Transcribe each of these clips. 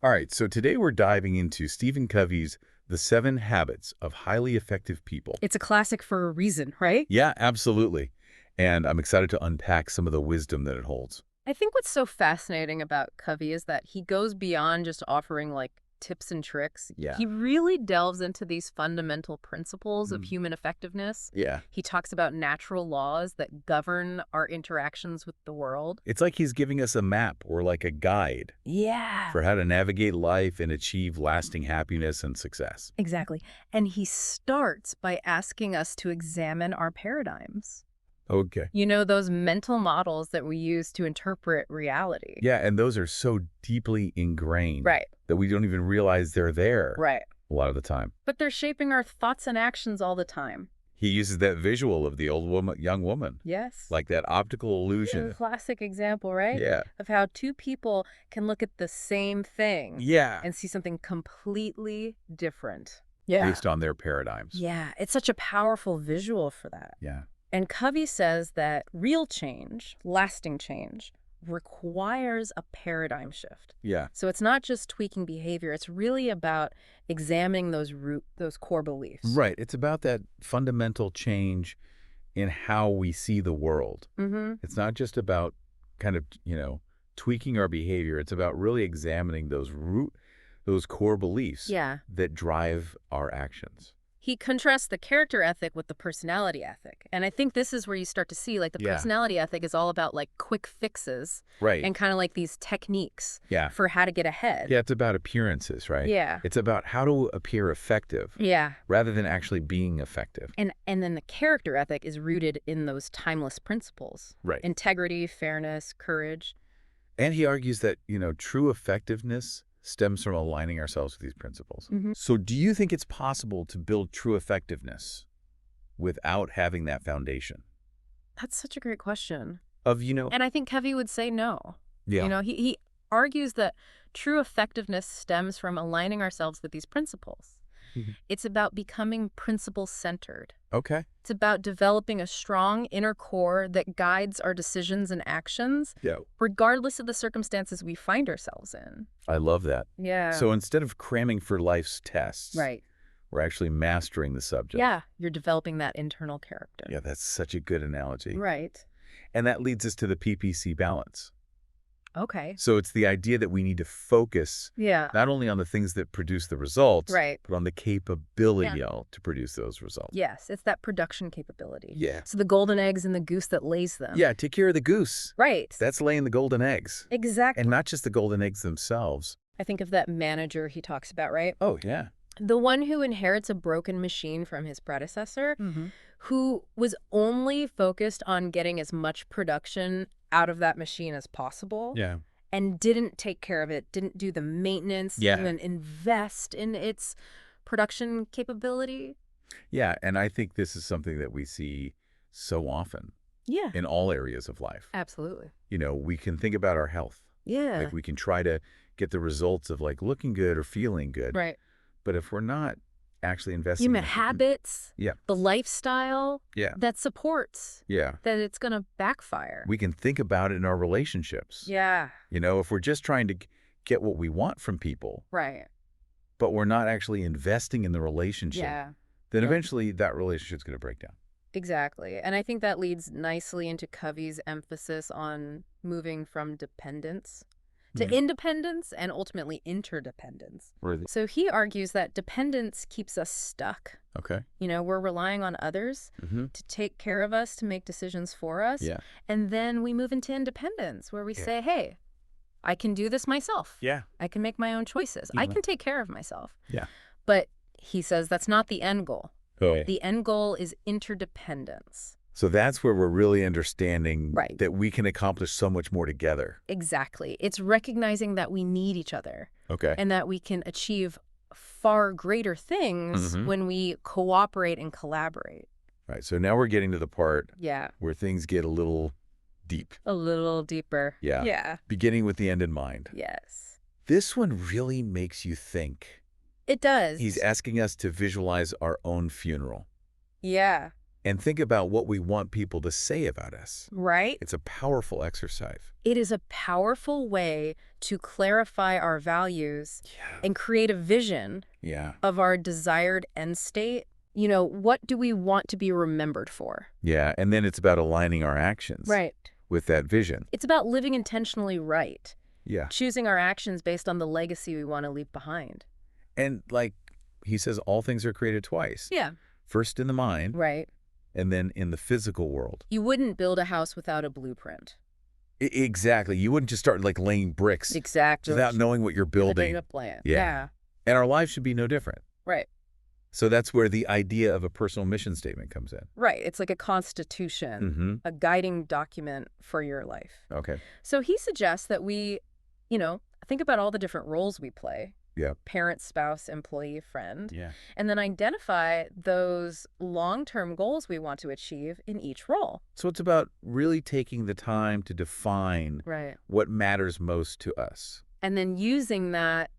All right, so today we're diving into Stephen Covey's The 7 Habits of Highly Effective People. It's a classic for a reason, right? Yeah, absolutely. And I'm excited to unpack some of the wisdom that it holds. I think what's so fascinating about Covey is that he goes beyond just offering tips and tricks. Yeah. He really delves into these fundamental principles of Mm. human effectiveness. Yeah. He talks about natural laws that govern our interactions with the world. It's like he's giving us a map or like a guide Yeah. for how to navigate life and achieve lasting happiness and success. Exactly. And he starts by asking us to examine our paradigms. Okay. You know, those mental models that we use to interpret reality. Yeah, and those are so deeply ingrained Right. that we don't even realize they're there Right. a lot of the time. But they're shaping our thoughts and actions all the time. He uses that visual of the old woman, young woman, Yes. like that optical illusion. Classic example, right? Yeah. Of how two people can look at the same thing Yeah. and see something completely different. Based on their paradigms. Yeah, it's such a powerful visual for that. Yeah. And Covey says that real change, lasting change, requires a paradigm shift. Yeah. So it's not just tweaking behavior, it's really about examining those core beliefs. Right. It's about that fundamental change in how we see the world. Mm-hmm. It's not just about kind of, tweaking our behavior. It's about really examining those core beliefs that drive our actions. He contrasts the character ethic with the personality ethic. And I think this is where you start to see, the personality ethic is all about, quick fixes. Right. And kind of these techniques for how to get ahead. Yeah, it's about appearances, right? Yeah. It's about how to appear effective. Yeah. Rather than actually being effective. And then the character ethic is rooted in those timeless principles. Right. Integrity, fairness, courage. And he argues that, true effectiveness stems from aligning ourselves with these principles. Mm-hmm. So do you think it's possible to build true effectiveness without having that foundation? That's such a great question. And I think Covey would say no. Yeah. He argues that true effectiveness stems from aligning ourselves with these principles. Mm-hmm. It's about becoming principle-centered. Okay. It's about developing a strong inner core that guides our decisions and actions, regardless of the circumstances we find ourselves in. I love that. Yeah. So instead of cramming for life's tests, right, we're actually mastering the subject. Yeah, you're developing that internal character. Yeah, that's such a good analogy. Right. And that leads us to the PPC balance. Okay. So it's the idea that we need to focus not only on the things that produce the results, but on the capability to produce those results. Yes, it's that production capability. Yeah. So the golden eggs and the goose that lays them. Yeah, take care of the goose. Right. That's laying the golden eggs. Exactly. And not just the golden eggs themselves. I think of that manager he talks about, right? Oh, yeah. The one who inherits a broken machine from his predecessor, who was only focused on getting as much production out of that machine as possible. Yeah. And didn't take care of it, didn't do the maintenance, even invest in its production capability. Yeah, and I think this is something that we see so often. Yeah. In all areas of life. Absolutely. We can think about our health. Yeah. We can try to get the results of looking good or feeling good. Right. But if we're not actually investing human habits, the lifestyle that supports that it's going to backfire. We can think about it in our relationships. Yeah. If we're just trying to get what we want from people. Right. But we're not actually investing in the relationship. Yeah. Then eventually that relationship's going to break down. Exactly. And I think that leads nicely into Covey's emphasis on moving from dependence to independence and ultimately interdependence. Really? So he argues that dependence keeps us stuck. Okay. We're relying on others to take care of us, to make decisions for us. Yeah. And then we move into independence where we say, hey, I can do this myself. Yeah. I can make my own choices. I can take care of myself. Yeah. But he says that's not the end goal. Oh, yeah. The end goal is interdependence. So that's where we're really understanding that we can accomplish so much more together. Exactly. It's recognizing that we need each other. Okay. And that we can achieve far greater things when we cooperate and collaborate. Right. So now we're getting to the part where things get a little deep. A little deeper. Yeah. Yeah. Beginning with the end in mind. Yes. This one really makes you think. It does. He's asking us to visualize our own funeral. Yeah. and think about what we want people to say about us. Right? It's a powerful exercise. It is a powerful way to clarify our values and create a vision of our desired end state. You know, what do we want to be remembered for? Yeah, and then it's about aligning our actions with that vision. It's about living intentionally right. Yeah. Choosing our actions based on the legacy we want to leave behind. And like he says, all things are created twice. Yeah. First in the mind. Right. And then in the physical world. You wouldn't build a house without a blueprint. Exactly. You wouldn't just start like laying bricks. Exactly. Without knowing what you're building. A plan. Yeah. And our lives should be no different. Right. So that's where the idea of a personal mission statement comes in. Right. It's like a constitution, a guiding document for your life. Okay. So he suggests that we, think about all the different roles we play. Yeah. Parent, spouse, employee, friend. Yeah. And then identify those long-term goals we want to achieve in each role. So it's about really taking the time to define what matters most to us. And then using that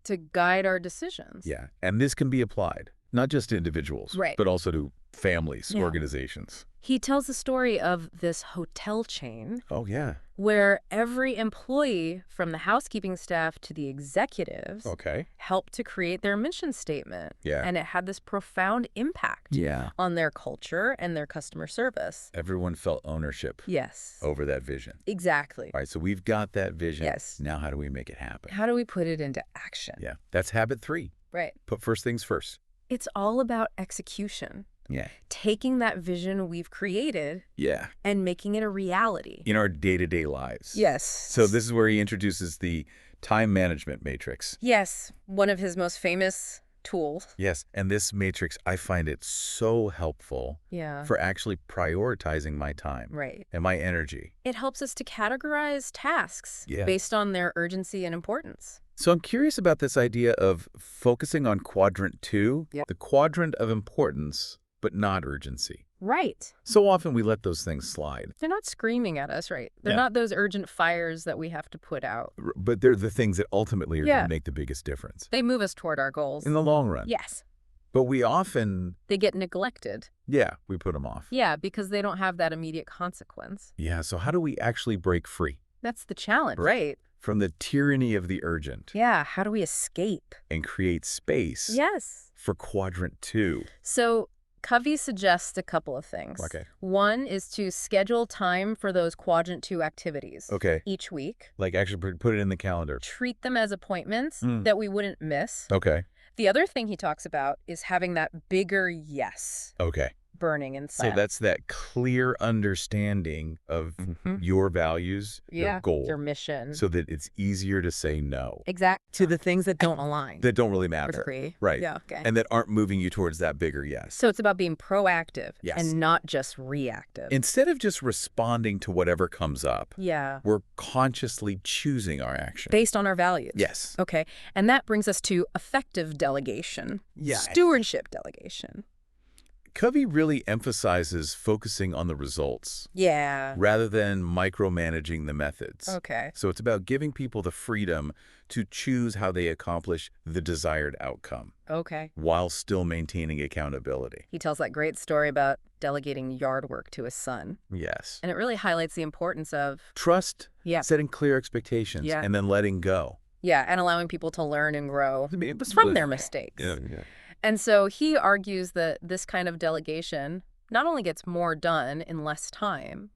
to guide our decisions. Yeah. And this can be applied, not just to individuals, but also to families, organizations. He tells the story of this hotel chain. Oh, yeah. Where every employee, from the housekeeping staff to the executives, helped to create their mission statement. Yeah. And it had this profound impact on their culture and their customer service. Everyone felt ownership over that vision. Exactly. All right, so we've got that vision. Yes. Now how do we make it happen? How do we put it into action? Yeah, that's habit 3. Right. Put first things first. It's all about execution. Yeah. Taking that vision we've created and making it a reality. In our day-to-day lives. Yes. So this is where he introduces the time management matrix. Yes, one of his most famous tools. Yes, and this matrix, I find it so helpful for actually prioritizing my time and my energy. It helps us to categorize tasks based on their urgency and importance. So I'm curious about this idea of focusing on quadrant 2, the quadrant of importance, but not urgency. Right. So often we let those things slide. They're not screaming at us, right? They're not those urgent fires that we have to put out. But they're the things that ultimately are going to make the biggest difference. They move us toward our goals. In the long run. Yes. But we often... They get neglected. Yeah, we put them off. Yeah, because they don't have that immediate consequence. Yeah, so how do we actually break free? That's the challenge, right? From the tyranny of the urgent. Yeah, how do we escape? And create space. Yes. For quadrant 2. So Covey suggests a couple of things. Okay. One is to schedule time for those quadrant 2 activities. Okay. Each week. Like actually put it in the calendar. Treat them as appointments that we wouldn't miss. Okay. The other thing he talks about is having that bigger yes. Okay. Burning inside. So that's that clear understanding of your values, your goal, your mission. So that it's easier to say no. Exactly. To the things that don't align. That don't really matter. Right. Yeah, okay. And that aren't moving you towards that bigger yes. So it's about being proactive and not just reactive. Instead of just responding to whatever comes up, we're consciously choosing our action. Based on our values. Yes. Okay. And that brings us to effective delegation. Stewardship delegation. Covey really emphasizes focusing on the results. Rather than micromanaging the methods. Okay. So it's about giving people the freedom to choose how they accomplish the desired outcome. Okay. While still maintaining accountability. He tells that great story about delegating yard work to his son. Yes. And it really highlights the importance of trust, setting clear expectations, and then letting go. Yeah, and allowing people to learn and grow from their mistakes. And so he argues that this kind of delegation not only gets more done in less time,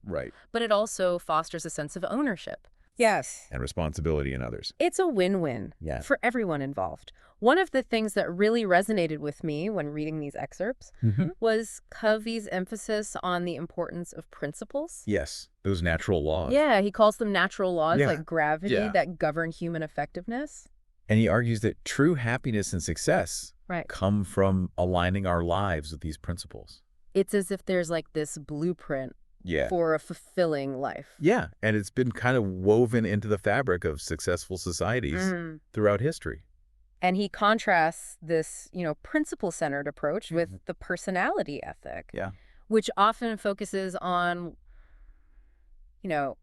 but it also fosters a sense of ownership. Yes. And responsibility in others. It's a win-win for everyone involved. One of the things that really resonated with me when reading these excerpts was Covey's emphasis on the importance of principles. Yes, those natural laws. Yeah, he calls them natural laws like gravity that govern human effectiveness. And he argues that true happiness and success come from aligning our lives with these principles. It's as if there's like this blueprint for a fulfilling life. Yeah, and it's been kind of woven into the fabric of successful societies throughout history. And he contrasts this, principle-centered approach with the personality ethic, which often focuses on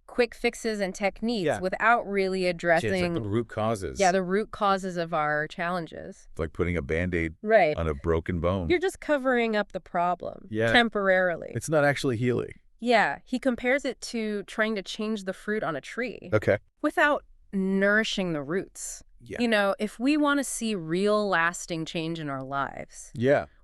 quick fixes and techniques without really addressing it's like the root causes. Yeah, the root causes of our challenges. It's like putting a Band-Aid on a broken bone. You're just covering up the problem temporarily. It's not actually healing. Yeah, he compares it to trying to change the fruit on a tree. Okay. Without nourishing the roots. Yeah. If we want to see real lasting change in our lives,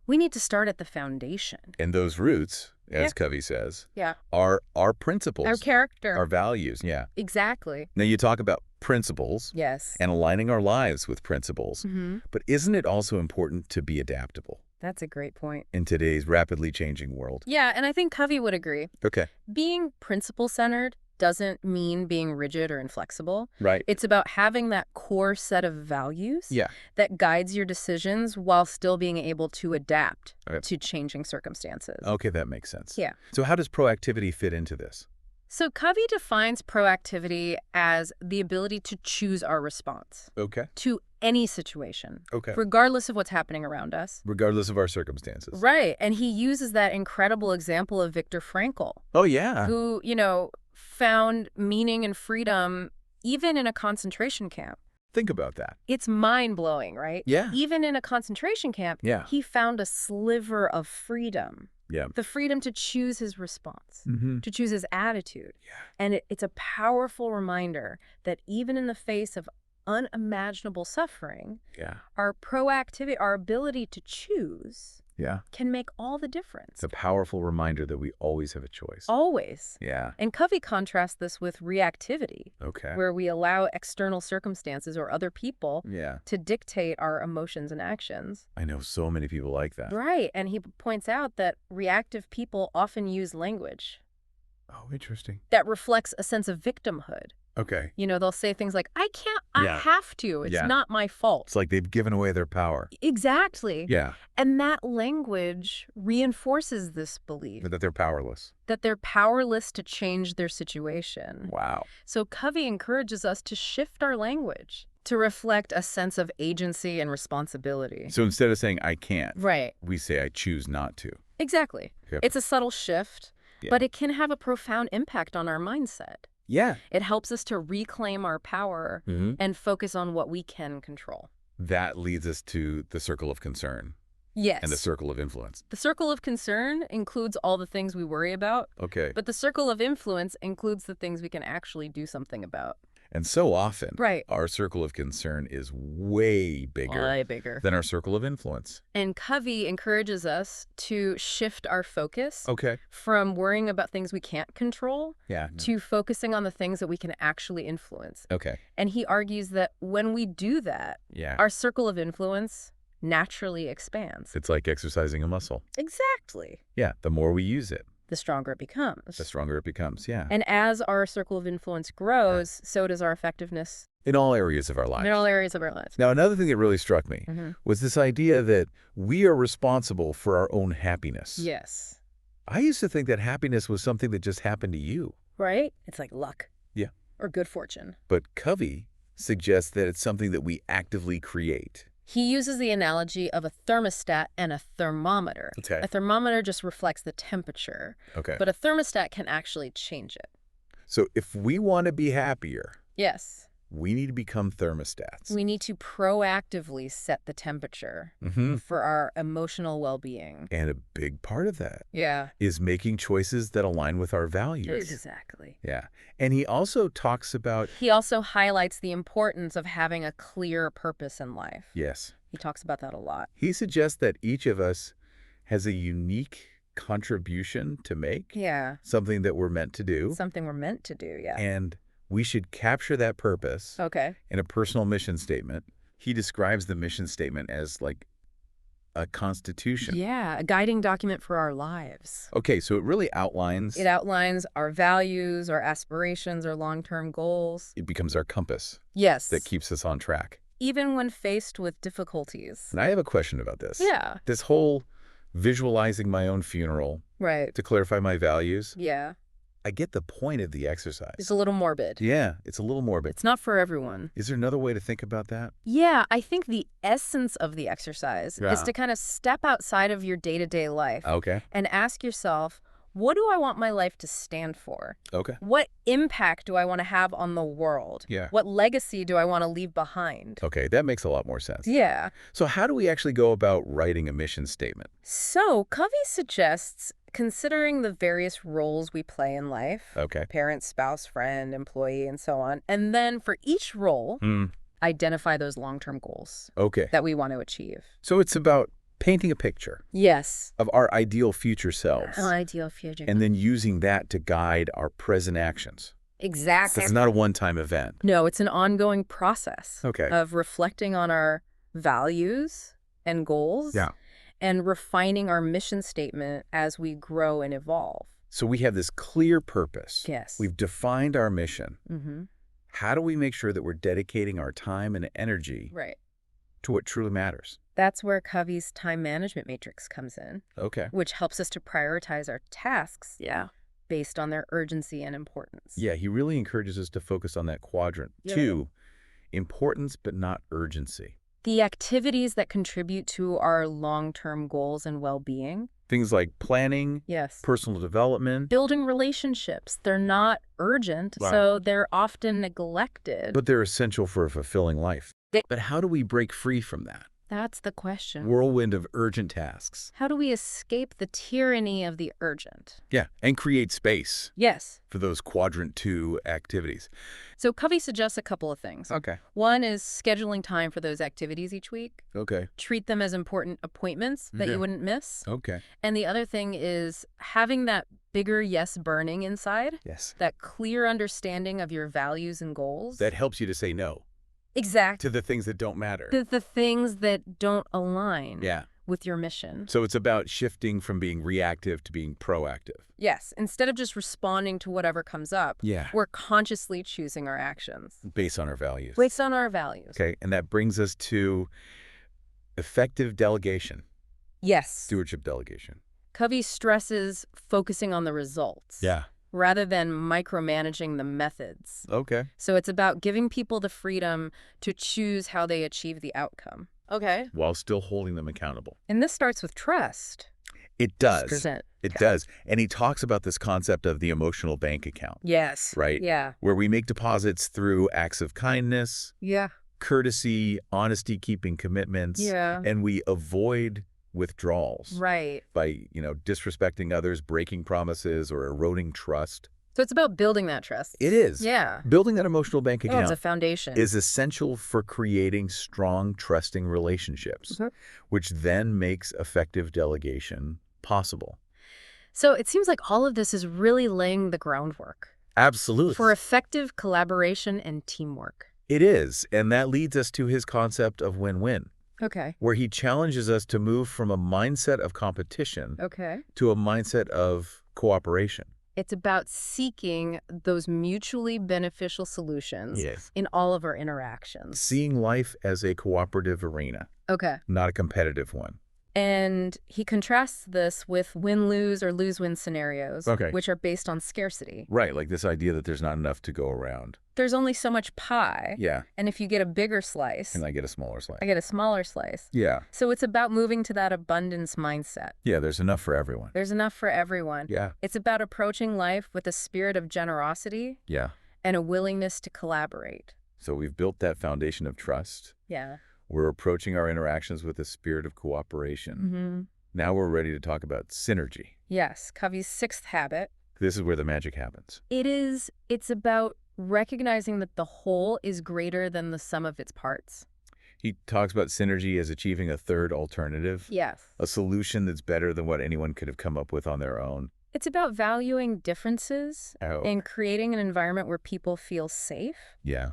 we need to start at the foundation. And those roots, as Covey says, are our principles. Our character. Our values, Exactly. Now, you talk about principles. Yes. And aligning our lives with principles. But isn't it also important to be adaptable? That's a great point. In today's rapidly changing world. Yeah, and I think Covey would agree. Okay. Being principle-centered doesn't mean being rigid or inflexible. Right. It's about having that core set of values that guides your decisions while still being able to adapt to changing circumstances. Okay, that makes sense. Yeah. So how does proactivity fit into this? So Covey defines proactivity as the ability to choose our response to any situation, regardless of what's happening around us. Regardless of our circumstances. Right. And he uses that incredible example of Viktor Frankl. Oh, yeah. Who, found meaning and freedom even in a concentration camp. Think about that. It's mind-blowing, right? Yeah. Even in a concentration camp, he found a sliver of freedom. Yeah. The freedom to choose his response, to choose his attitude. Yeah. And it's a powerful reminder that even in the face of unimaginable suffering, our proactivity, our ability to choose can make all the difference. It's a powerful reminder that we always have a choice. Always. Yeah. And Covey contrasts this with reactivity, where we allow external circumstances or other people to dictate our emotions and actions. I know so many people like that. Right. And he points out that reactive people often use language. Oh, interesting. That reflects a sense of victimhood. Okay. They'll say things like, I can't, I have to. It's not my fault. It's like they've given away their power. Exactly. Yeah. And that language reinforces this belief. That they're powerless. That they're powerless to change their situation. Wow. So Covey encourages us to shift our language to reflect a sense of agency and responsibility. So instead of saying, I can't, right, we say, I choose not to. Exactly. Yep. It's a subtle shift, but it can have a profound impact on our mindset. Yeah. It helps us to reclaim our power and focus on what we can control. That leads us to the circle of concern. Yes. And the circle of influence. The circle of concern includes all the things we worry about. Okay. But the circle of influence includes the things we can actually do something about. And so often, our circle of concern is way bigger than our circle of influence. And Covey encourages us to shift our focus from worrying about things we can't control to focusing on the things that we can actually influence. Okay. And he argues that when we do that, our circle of influence naturally expands. It's like exercising a muscle. Exactly. Yeah, the more we use it, the stronger it becomes. The stronger it becomes, yeah. And as our circle of influence grows, so does our effectiveness. In all areas of our lives. In all areas of our lives. Now, another thing that really struck me was this idea that we are responsible for our own happiness. Yes. I used to think that happiness was something that just happened to you. Right? It's like luck. Yeah. Or good fortune. But Covey suggests that it's something that we actively create. He uses the analogy of a thermostat and a thermometer. Okay. A thermometer just reflects the temperature. Okay. But a thermostat can actually change it. So if we want to be happier, yes, we need to become thermostats. We need to proactively set the temperature for our emotional well-being. And a big part of that is making choices that align with our values. Exactly. Yeah. And he also talks about... He also highlights the importance of having a clear purpose in life. Yes. He talks about that a lot. He suggests that each of us has a unique contribution to make. Yeah. Something that we're meant to do. Something we're meant to do, yeah. And we should capture that purpose in a personal mission statement. He describes the mission statement as like a constitution. Yeah, a guiding document for our lives. Okay, so it really outlines... It outlines our values, our aspirations, our long-term goals. It becomes our compass. Yes. That keeps us on track. Even when faced with difficulties. And I have a question about this. Yeah. This whole visualizing my own funeral. Right. To clarify my values. Yeah. I get the point of the exercise. It's a little morbid. Yeah, it's a little morbid. It's not for everyone. Is there another way to think about that? Yeah, I think the essence of the exercise is to kind of step outside of your day-to-day life. Okay. And ask yourself, What do I want my life to stand for? Okay. What impact do I want to have on the world? Yeah. What legacy do I want to leave behind? Okay, that makes a lot more sense. Yeah. So how do we actually go about writing a mission statement? So Covey suggests considering the various roles we play in life. Okay. Parent, spouse, friend, employee, and so on. And then for each role, identify those long-term goals that we want to achieve. So it's about painting a picture. Yes. Of our ideal future selves. Our ideal future. And then using that to guide our present actions. Exactly. So it's not a one-time event. No, it's an ongoing process. Okay. Of reflecting on our values and goals. Yeah. And refining our mission statement as we grow and evolve. So we have this clear purpose. Yes. We've defined our mission. Mm-hmm. How do we make sure that we're dedicating our time and energy to what truly matters? That's where Covey's time management matrix comes in. Okay. Which helps us to prioritize our tasks based on their urgency and importance. Yeah, he really encourages us to focus on that quadrant. 2, importance but not urgency. The activities that contribute to our long-term goals and well-being. Things like planning, personal development. Building relationships. They're not urgent, so they're often neglected. But they're essential for a fulfilling life. But how do we break free from that? That's the question. Whirlwind of urgent tasks. How do we escape the tyranny of the urgent? Yeah, and create space. Yes. For those quadrant 2 activities. So Covey suggests a couple of things. Okay. One is scheduling time for those activities each week. Okay. Treat them as important appointments that you wouldn't miss. Okay. And the other thing is having that bigger yes burning inside. Yes. That clear understanding of your values and goals. That helps you to say no. Exactly. To the things that don't matter. The things that don't align with your mission. So it's about shifting from being reactive to being proactive. Yes. Instead of just responding to whatever comes up, we're consciously choosing our actions. Based on our values. Based on our values. Okay. And that brings us to effective delegation. Yes. Stewardship delegation. Covey stresses focusing on the results. Yeah. Rather than micromanaging the methods. Okay. So it's about giving people the freedom to choose how they achieve the outcome. Okay. While still holding them accountable. And this starts with trust. It does. It does. And he talks about this concept of the emotional bank account. Yes. Right? Yeah. Where we make deposits through acts of kindness. Yeah. Courtesy, honesty, keeping commitments. Yeah. And we avoid withdrawals. Right. By, disrespecting others, breaking promises, or eroding trust. So it's about building that trust. It is. Yeah. Building that emotional bank account it's a foundation. Is essential for creating strong, trusting relationships, which then makes effective delegation possible. So it seems like all of this is really laying the groundwork. Absolutely. For effective collaboration and teamwork. It is. And that leads us to his concept of win-win. Okay. Where he challenges us to move from a mindset of competition to a mindset of cooperation. It's about seeking those mutually beneficial solutions in all of our interactions. Seeing life as a cooperative arena. Okay. Not a competitive one. And he contrasts this with win-lose or lose-win scenarios, which are based on scarcity. Right, like this idea that there's not enough to go around. There's only so much pie. Yeah. And if you get a bigger slice... And I get a smaller slice. I get a smaller slice. Yeah. So it's about moving to that abundance mindset. Yeah, there's enough for everyone. There's enough for everyone. Yeah. It's about approaching life with a spirit of generosity. Yeah. And a willingness to collaborate. So we've built that foundation of trust. Yeah. We're approaching our interactions with a spirit of cooperation. Now we're ready to talk about synergy. Yes, Covey's 6th habit. This is where the magic happens. It's about recognizing that the whole is greater than the sum of its parts. He talks about synergy as achieving a third alternative. Yes. A solution that's better than what anyone could have come up with on their own. It's about valuing differences and creating an environment where people feel safe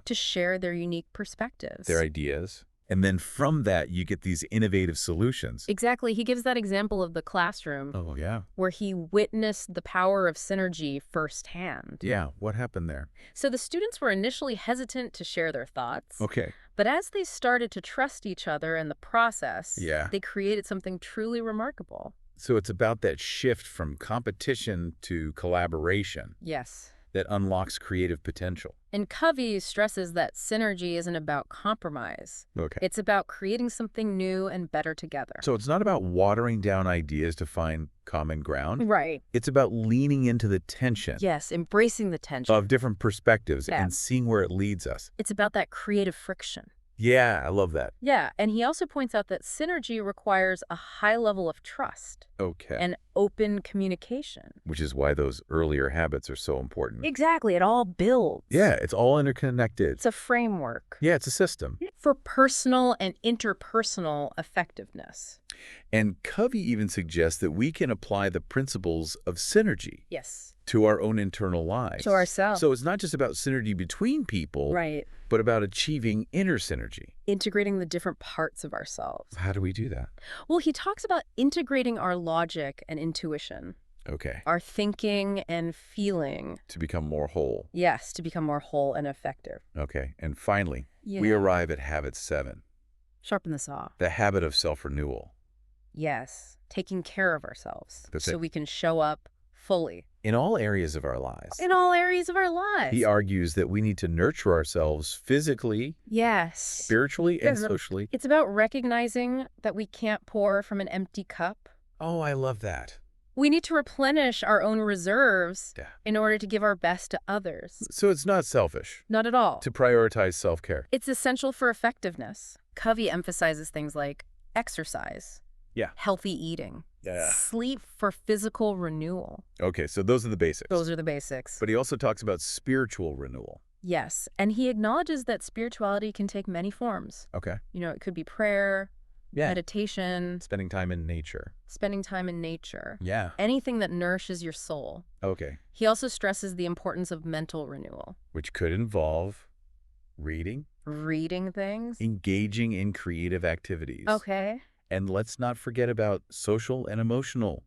to share their unique perspectives. Their ideas. And then from that, you get these innovative solutions. Exactly. He gives that example of the classroom. Oh, yeah. Where he witnessed the power of synergy firsthand. Yeah. What happened there? So the students were initially hesitant to share their thoughts. Okay. But as they started to trust each other in the process, they created something truly remarkable. So it's about that shift from competition to collaboration. Yes. That unlocks creative potential. And Covey stresses that synergy isn't about compromise. Okay. It's about creating something new and better together. So it's not about watering down ideas to find common ground. Right. It's about leaning into the tension. Yes, embracing the tension. Of different perspectives and seeing where it leads us. It's about that creative friction. Yeah, I love that. Yeah, and he also points out that synergy requires a high level of trust. Okay. And open communication. Which is why those earlier habits are so important. Exactly. It all builds. Yeah, it's all interconnected. It's a framework. Yeah, it's a system. For personal and interpersonal effectiveness. And Covey even suggests that we can apply the principles of synergy. Yes. To our own internal lives. To ourselves. So it's not just about synergy between people. Right. But about achieving inner synergy. Integrating the different parts of ourselves. How do we do that? Well, he talks about integrating our logic and intuition. Okay. Our thinking and feeling. To become more whole. Yes, to become more whole and effective. Okay. And finally, we arrive at habit 7. Sharpen the saw. The habit of self-renewal. Yes. Taking care of ourselves. That's so it. We can show up fully. In all areas of our lives. In all areas of our lives. He argues that we need to nurture ourselves physically, yes, spiritually, and socially. It's about recognizing that we can't pour from an empty cup. Oh, I love that. We need to replenish our own reserves in order to give our best to others. So it's not selfish. Not at all. To prioritize self-care. It's essential for effectiveness. Covey emphasizes things like exercise. Yeah. Healthy eating. Yeah. Sleep for physical renewal. Okay, so those are the basics. Those are the basics. But he also talks about spiritual renewal. Yes, and he acknowledges that spirituality can take many forms. Okay. You know, it could be prayer, meditation. Spending time in nature. Spending time in nature. Yeah. Anything that nourishes your soul. Okay. He also stresses the importance of mental renewal. Which could involve reading. Reading things. Engaging in creative activities. Okay. And let's not forget about social and emotional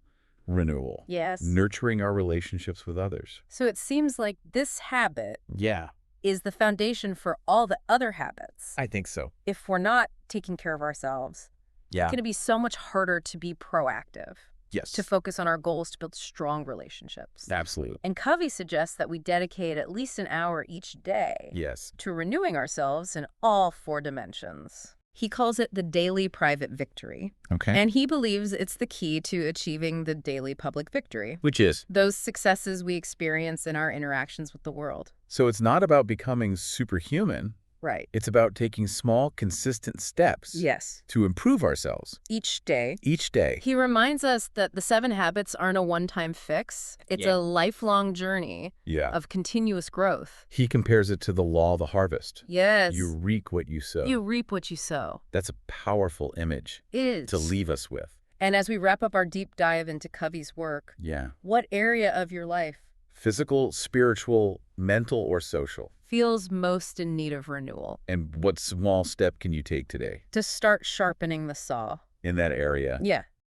renewal. Yes. Nurturing our relationships with others. So it seems like this habit Yeah. is the foundation for all the other habits. I think so. If we're not taking care of ourselves, Yeah. it's going to be so much harder to be proactive. Yes. To focus on our goals to build strong relationships. Absolutely. And Covey suggests that we dedicate at least an hour each day to renewing ourselves in all 4 dimensions. He calls it the daily private victory. Okay. And he believes it's the key to achieving the daily public victory. Which is? Those successes we experience in our interactions with the world. So it's not about becoming superhuman. Right. It's about taking small, consistent steps. Yes. To improve ourselves. Each day. Each day. He reminds us that the 7 habits aren't a one-time fix. It's a lifelong journey of continuous growth. He compares it to the law of the harvest. Yes. You reap what you sow. You reap what you sow. That's a powerful image to leave us with. And as we wrap up our deep dive into Covey's work, what area of your life, physical, spiritual, mental, or social, feels most in need of renewal? And what small step can you take today to start sharpening the saw in that area? Yeah.